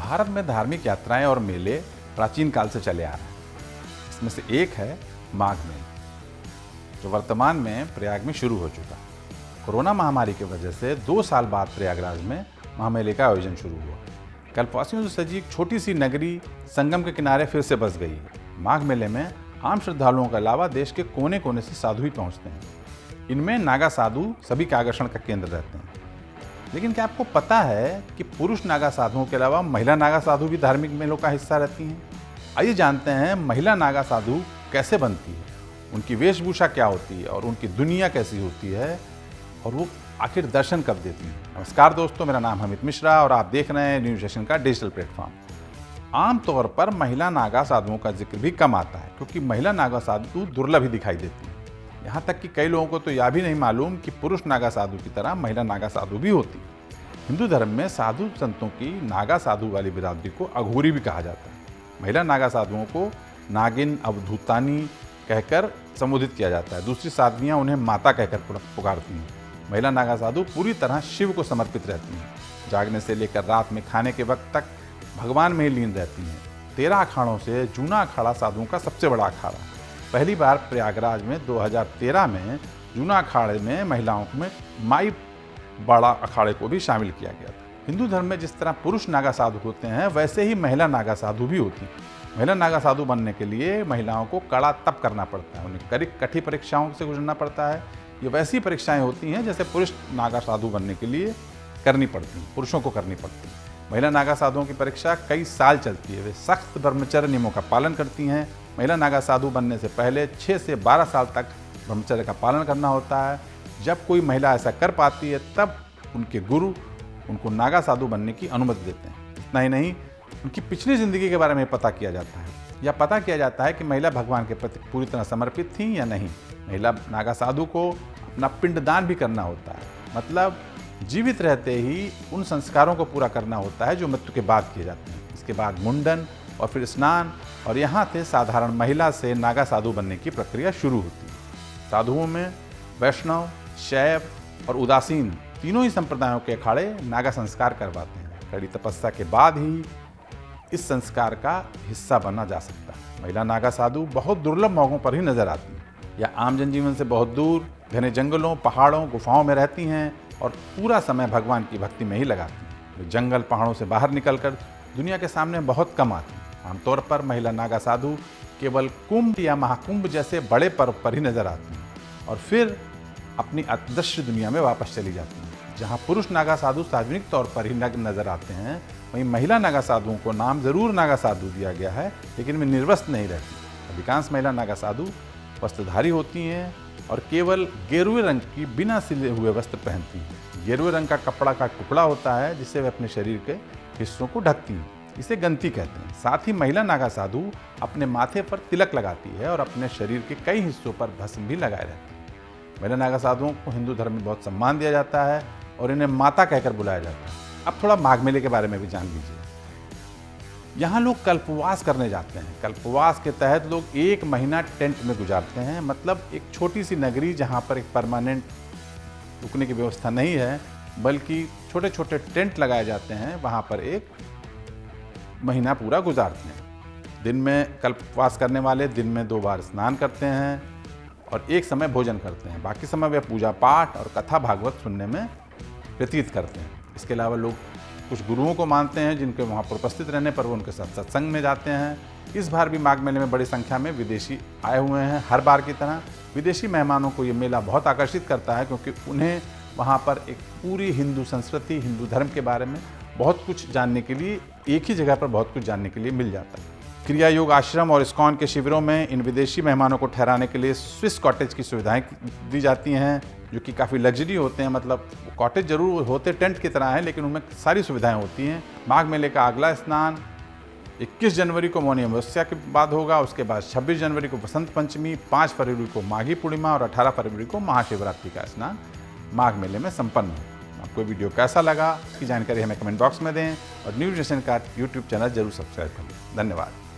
भारत में धार्मिक यात्राएं और मेले प्राचीन काल से चले आ रहे हैं। इसमें से एक है माघ मेला, जो वर्तमान में प्रयाग में शुरू हो चुका। कोरोना महामारी की वजह से 2 साल बाद प्रयागराज में महामेले का आयोजन शुरू हुआ। कल्पवासियों से सजी एक छोटी सी नगरी संगम के किनारे फिर से बस गई है। माघ मेले में आम श्रद्धालुओं के अलावा देश के कोने कोने से साधु भी पहुंचते हैं। इनमें नागा साधु सभी के आकर्षण का केंद्र रहते हैं। लेकिन क्या आपको पता है कि पुरुष नागा साधुओं के अलावा महिला नागा साधु भी धार्मिक मेलों का हिस्सा रहती हैं? आइए जानते हैं महिला नागा साधु कैसे बनती है, उनकी वेशभूषा क्या होती है और उनकी दुनिया कैसी होती है और वो आखिर दर्शन कब देती हैं। नमस्कार दोस्तों, मेरा नाम अमित मिश्रा और आप देख रहे हैं न्यूज नेशन का डिजिटल प्लेटफॉर्म। आमतौर पर महिला नागा साधुओं का जिक्र भी कम आता है क्योंकि महिला नागा साधु दुर्लभ ही दिखाई देती है। यहाँ तक कि कई लोगों को तो यह भी नहीं मालूम कि पुरुष नागा साधु की तरह महिला नागा साधु भी होती है। हिंदू धर्म में साधु संतों की नागा साधु वाली बिरादरी को अघोरी भी कहा जाता है। महिला नागा साधुओं को नागिन, अवधूतानी कहकर संबोधित किया जाता है। दूसरी साध्वियाँ उन्हें माता कहकर पुकारती हैं। महिला नागा साधु पूरी तरह शिव को समर्पित रहती हैं। जागने से लेकर रात में खाने के वक्त तक भगवान में ही लीन रहती हैं। 13 अखाड़ों से जूना अखाड़ा साधुओं का सबसे बड़ा अखाड़ा। पहली बार प्रयागराज में 2013 में जूना अखाड़े में महिलाओं में माई बड़ा अखाड़े को भी शामिल किया गया था। हिंदू धर्म में जिस तरह पुरुष नागा साधु होते हैं वैसे ही महिला नागा साधु भी होती हैं। महिला नागा साधु बनने के लिए महिलाओं को कड़ा तप करना पड़ता है, उन्हें कठिन परीक्षाओं से गुजरना पड़ता है। ये वैसी परीक्षाएं होती हैं जैसे पुरुष नागा साधु बनने के लिए करनी पड़ती हैं, पुरुषों को करनी पड़ती हैं। महिला नागा साधुओं की परीक्षा कई साल चलती है। वे सख्त ब्रह्मचर्य नियमों का पालन करती हैं। महिला नागा साधु बनने से पहले 6 से 12 साल तक ब्रह्मचर्य का पालन करना होता है। जब कोई महिला ऐसा कर पाती है तब उनके गुरु उनको नागा साधु बनने की अनुमति देते हैं। इतना ही नहीं, उनकी पिछली ज़िंदगी के बारे में पता किया जाता है या पता किया जाता है कि महिला भगवान के प्रति पूरी तरह समर्पित थी या नहीं। महिला नागा साधु को अपना पिंडदान भी करना होता है, मतलब जीवित रहते ही उन संस्कारों को पूरा करना होता है जो मृत्यु के बाद किए जाते हैं। इसके बाद मुंडन और फिर स्नान और यहाँ से साधारण महिला से नागा साधु बनने की प्रक्रिया शुरू होती है। साधुओं में वैष्णव, शैव और उदासीन तीनों ही संप्रदायों के अखाड़े नागा संस्कार करवाते हैं। कड़ी तपस्या के बाद ही इस संस्कार का हिस्सा बनना जा सकता है। महिला नागा साधु बहुत दुर्लभ मौकों पर ही नजर आती हैं या आम जनजीवन से बहुत दूर घने जंगलों, पहाड़ों, गुफाओं में रहती हैं और पूरा समय भगवान की भक्ति में ही लगाती हैं। वे जंगल, पहाड़ों से बाहर निकलकर दुनिया के सामने बहुत कम आती हैं। आमतौर पर महिला नागा साधु केवल कुंभ या महाकुंभ जैसे बड़े पर्व पर ही नजर आती हैं और फिर अपनी अदृश्य दुनिया में वापस चली जाती हैं। जहाँ पुरुष नागा साधु सार्वजनिक तौर पर ही नग्न नजर आते हैं, वहीं महिला नागा साधुओं को नाम जरूर नागा साधु दिया गया है, लेकिन वे निर्वस्त्र नहीं रहती। अधिकांश महिला नागा साधु वस्त्रधारी होती हैं और केवल गेरुए रंग की बिना सिले हुए वस्त्र पहनती हैं। गेरुए रंग का कपड़ा का टुकड़ा होता है जिससे वे अपने शरीर के हिस्सों को ढकती हैं। इसे गंती कहते हैं। साथ ही महिला नागा साधु अपने माथे पर तिलक लगाती है और अपने शरीर के कई हिस्सों पर भस्म भी लगाए रहती है। महिला नागा साधुओं को हिंदू धर्म में बहुत सम्मान दिया जाता है और इन्हें माता कहकर बुलाया जाता है। अब थोड़ा माघ मेले के बारे में भी जान लीजिए। यहाँ लोग कल्पवास करने जाते हैं। कल्पवास के तहत लोग 1 महीना टेंट में गुजारते हैं, मतलब एक छोटी सी नगरी जहाँ पर एक परमानेंट रुकने की व्यवस्था नहीं है, बल्कि छोटे छोटे टेंट लगाए जाते हैं। वहाँ पर 1 महीना पूरा गुजारते हैं। दिन में कल्पवास करने वाले दिन में 2 बार स्नान करते हैं और एक समय भोजन करते हैं। बाकी समय वे पूजा पाठ और कथा भागवत सुनने में व्यतीत करते हैं। इसके अलावा लोग कुछ गुरुओं को मानते हैं जिनके वहाँ पर उपस्थित रहने पर वो उनके साथ सत्संग में जाते हैं। इस बार भी माघ मेले में बड़ी संख्या में विदेशी आए हुए हैं। हर बार की तरह विदेशी मेहमानों को ये मेला बहुत आकर्षित करता है क्योंकि उन्हें वहाँ पर एक पूरी हिंदू संस्कृति, हिंदू धर्म के बारे में बहुत कुछ जानने के लिए, एक ही जगह पर बहुत कुछ जानने के लिए मिल जाता है। क्रिया योग आश्रम और इस्कॉन के शिविरों में इन विदेशी मेहमानों को ठहराने के लिए स्विस कॉटेज की सुविधाएं दी जाती हैं, जो कि काफ़ी लग्जरी होते हैं। मतलब कॉटेज जरूर होते टेंट की तरह हैं, लेकिन उनमें सारी सुविधाएं होती हैं। माघ मेले का अगला स्नान 21 जनवरी को मौनी अमावस्या के बाद होगा। उसके बाद 26 जनवरी को बसंत पंचमी, 5 फरवरी को माघी पूर्णिमा और 18 फरवरी को महाशिवरात्रि का स्नान माघ मेले में संपन्न हो। आपको वीडियो कैसा लगा, इसकी जानकारी हमें कमेंट बॉक्स में दें और न्यूज नेशन का यूट्यूब चैनल जरूर सब्सक्राइब करें। धन्यवाद।